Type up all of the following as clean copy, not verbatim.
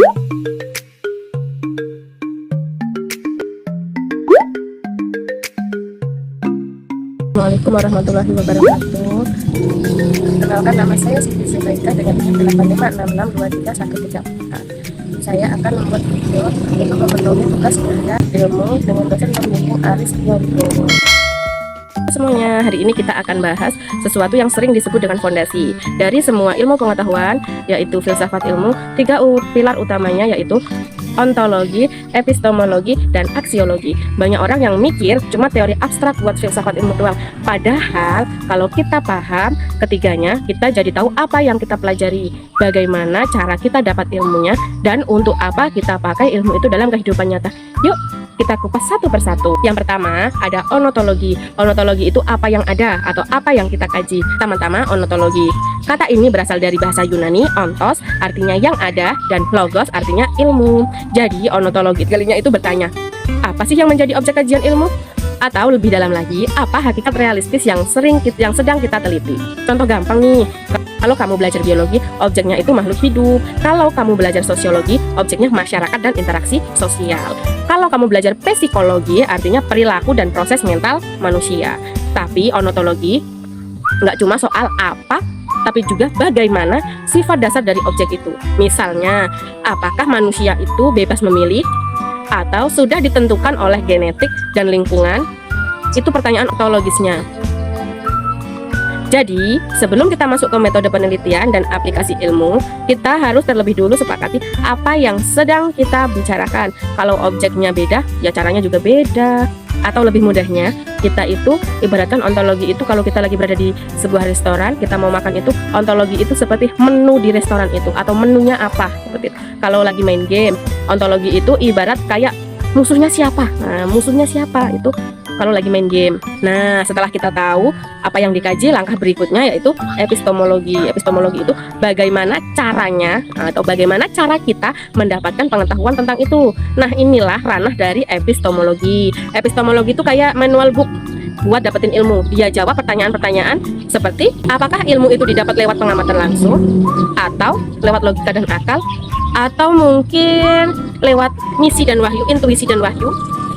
Assalamualaikum warahmatullahi wabarakatuh. Kenalkan, nama saya Siti Subaika dengan NIK 85662313. Saya akan membuat video untuk memenuhi tugas kuliah ilmu dengan dosen pembimbing Aris Yonto. Semuanya, hari ini kita akan bahas sesuatu yang sering disebut dengan fondasi dari semua ilmu pengetahuan, yaitu filsafat ilmu. 3 pilar utamanya yaitu ontologi, epistemologi, dan aksiologi. Banyak orang yang mikir cuma teori abstrak buat filsafat ilmu doang. Padahal kalau kita paham ketiganya, kita jadi tahu apa yang kita pelajari, bagaimana cara kita dapat ilmunya, dan untuk apa kita pakai ilmu itu dalam kehidupan nyata. Yuk kita kupas satu persatu. Yang pertama ada onotologi. Onotologi itu apa yang ada atau apa yang kita kaji. Pertama-tama onotologi. Kata ini berasal dari bahasa Yunani, ontos artinya yang ada dan logos artinya ilmu. Jadi onotologi kalinya itu bertanya, apa sih yang menjadi objek kajian ilmu? Atau lebih dalam lagi, apa hakikat realistis yang sedang kita teliti? Contoh gampang nih, kalau kamu belajar biologi, objeknya itu makhluk hidup. Kalau kamu belajar sosiologi, objeknya masyarakat dan interaksi sosial. Kalau kamu belajar psikologi, artinya perilaku dan proses mental manusia. Tapi onotologi nggak cuma soal apa, tapi juga bagaimana sifat dasar dari objek itu. Misalnya, apakah manusia itu bebas memilih atau sudah ditentukan oleh genetik dan lingkungan? Itu pertanyaan ontologisnya. Jadi, sebelum kita masuk ke metode penelitian dan aplikasi ilmu, kita harus terlebih dulu sepakati apa yang sedang kita bicarakan. Kalau objeknya beda, ya caranya juga beda. Atau lebih mudahnya, kita itu ibaratkan ontologi itu kalau kita lagi berada di sebuah restoran, kita mau makan itu, ontologi itu seperti menu di restoran itu atau menunya apa seperti itu. Kalau lagi main game, ontologi itu ibarat kayak musuhnya siapa. Nah, musuhnya siapa itu kalau lagi main game. Nah, setelah kita tahu apa yang dikaji, langkah berikutnya yaitu epistemologi. Epistemologi itu bagaimana caranya atau bagaimana cara kita mendapatkan pengetahuan tentang itu. Nah, inilah ranah dari epistemologi. Epistemologi itu kayak manual book buat dapetin ilmu. Dia jawab pertanyaan-pertanyaan seperti apakah ilmu itu didapat lewat pengamatan langsung, atau lewat logika dan akal, atau mungkin lewat misi dan wahyu, intuisi dan wahyu.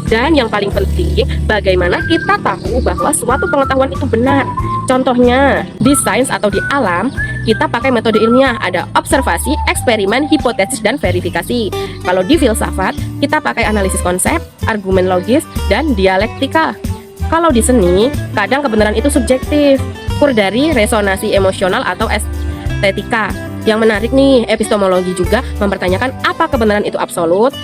Dan yang paling penting, bagaimana kita tahu bahwa suatu pengetahuan itu benar. Contohnya, di sains atau di alam, kita pakai metode ilmiah. Ada observasi, eksperimen, hipotesis, dan verifikasi. Kalau di filsafat, kita pakai analisis konsep, argumen logis, dan dialektika. Kalau di seni, kadang kebenaran itu subjektif, ukur dari resonansi emosional atau estetika. Yang menarik nih, epistemologi juga mempertanyakan apa kebenaran itu absolut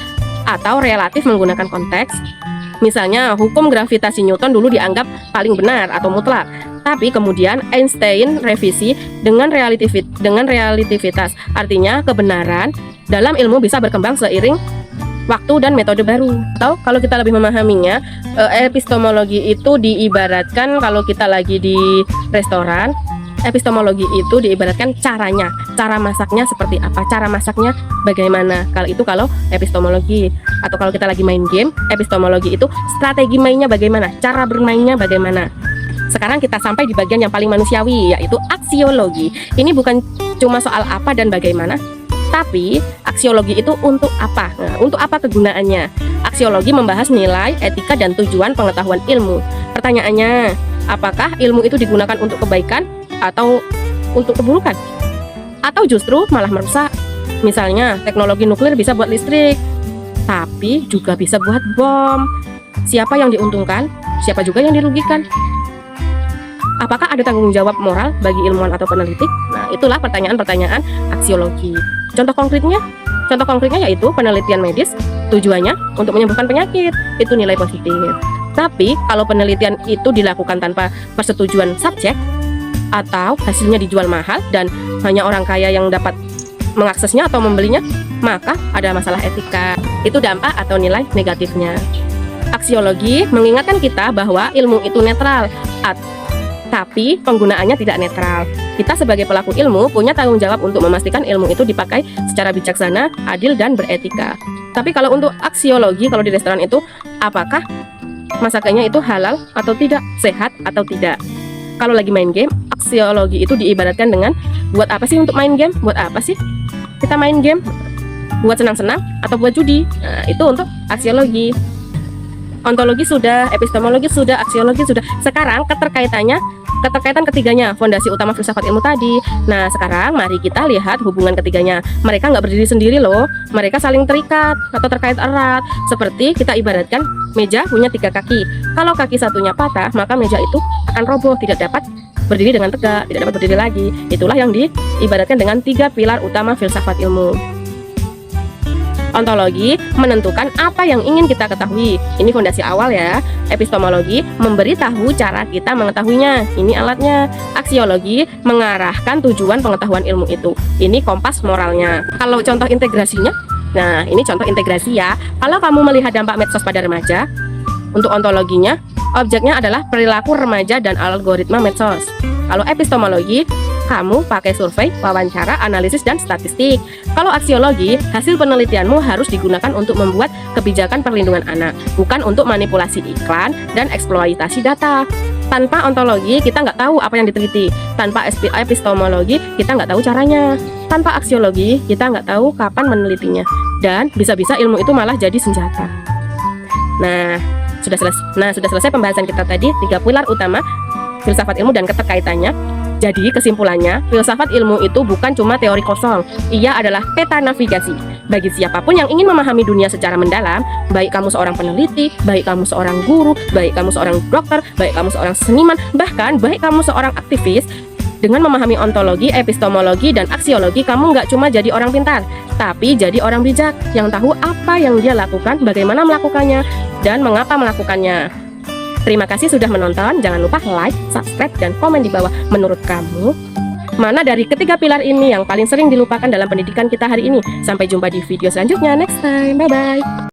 atau relatif menggunakan konteks. Misalnya, hukum gravitasi Newton dulu dianggap paling benar atau mutlak, tapi kemudian Einstein revisi dengan relativitas. Artinya kebenaran dalam ilmu bisa berkembang seiring waktu dan metode baru. Atau kalau kita lebih memahaminya, epistemologi itu diibaratkan kalau kita lagi di restoran, epistemologi itu diibaratkan caranya, cara masaknya seperti apa, cara masaknya bagaimana. Kalau epistemologi. Atau kalau kita lagi main game, epistemologi itu strategi mainnya bagaimana, cara bermainnya bagaimana. Sekarang kita sampai di bagian yang paling manusiawi, yaitu aksiologi. Ini bukan cuma soal apa dan bagaimana, tapi aksiologi itu untuk apa? Nah, untuk apa kegunaannya? Aksiologi membahas nilai, etika, dan tujuan pengetahuan ilmu. Pertanyaannya, apakah ilmu itu digunakan untuk kebaikan atau untuk keburukan? Atau justru malah merusak? Misalnya, teknologi nuklir bisa buat listrik, tapi juga bisa buat bom. Siapa yang diuntungkan? Siapa juga yang dirugikan? Apakah ada tanggung jawab moral bagi ilmuwan atau peneliti? Nah, itulah pertanyaan-pertanyaan aksiologi. Contoh konkretnya yaitu penelitian medis, tujuannya untuk menyembuhkan penyakit, itu nilai positif. Tapi kalau penelitian itu dilakukan tanpa persetujuan subjek, atau hasilnya dijual mahal dan hanya orang kaya yang dapat mengaksesnya atau membelinya, maka ada masalah etika. Itu dampak atau nilai negatifnya. Aksiologi mengingatkan kita bahwa ilmu itu netral, tapi penggunaannya tidak netral. Kita sebagai pelaku ilmu punya tanggung jawab untuk memastikan ilmu itu dipakai secara bijaksana, adil, dan beretika. Tapi kalau untuk aksiologi, kalau di restoran itu, apakah masakannya itu halal atau tidak, sehat atau tidak? Kalau lagi main game, aksiologi itu diibaratkan dengan buat apa sih untuk main game? Buat apa sih kita main game? buat senang-senang atau buat judi. Nah, itu untuk aksiologi. Ontologi sudah, epistemologi sudah, aksiologi sudah. Sekarang keterkaitan ketiganya, fondasi utama filsafat ilmu tadi. Nah, sekarang mari kita lihat hubungan ketiganya. Mereka nggak berdiri sendiri loh, mereka saling terikat atau terkait erat. Seperti kita ibaratkan meja punya 3 kaki. Kalau kaki satunya patah, maka meja itu akan roboh, tidak dapat berdiri dengan tegak, tidak dapat berdiri lagi. Itulah yang diibaratkan dengan 3 pilar utama filsafat ilmu. Ontologi menentukan apa yang ingin kita ketahui. Ini fondasi awal ya. Epistemologi memberitahu cara kita mengetahuinya. Ini alatnya. Aksiologi mengarahkan tujuan pengetahuan ilmu itu. Ini kompas moralnya. Kalau contoh integrasinya, nah ini contoh integrasi ya. Kalau kamu melihat dampak medsos pada remaja, untuk ontologinya, objeknya adalah perilaku remaja dan algoritma medsos. Kalau epistemologi, kamu pakai survei, wawancara, analisis, dan statistik. Kalau aksiologi, hasil penelitianmu harus digunakan untuk membuat kebijakan perlindungan anak, bukan untuk manipulasi iklan dan eksploitasi data. Tanpa ontologi, kita nggak tahu apa yang diteliti. Tanpa epistemologi, kita nggak tahu caranya. Tanpa aksiologi, kita nggak tahu kapan menelitinya. Dan bisa-bisa ilmu itu malah jadi senjata. Nah, sudah selesai pembahasan kita tadi, 3 pilar utama filsafat ilmu dan keterkaitannya. Jadi kesimpulannya, filsafat ilmu itu bukan cuma teori kosong. Ia adalah peta navigasi bagi siapapun yang ingin memahami dunia secara mendalam. Baik kamu seorang peneliti, baik kamu seorang guru, baik kamu seorang dokter, baik kamu seorang seniman, bahkan baik kamu seorang aktivis. Dengan memahami ontologi, epistemologi, dan aksiologi, kamu nggak cuma jadi orang pintar, tapi jadi orang bijak yang tahu apa yang dia lakukan, bagaimana melakukannya, dan mengapa melakukannya. Terima kasih sudah menonton. Jangan lupa like, subscribe, dan komen di bawah. Menurut kamu, mana dari ketiga pilar ini yang paling sering dilupakan dalam pendidikan kita hari ini? Sampai jumpa di video selanjutnya next time. Bye-bye.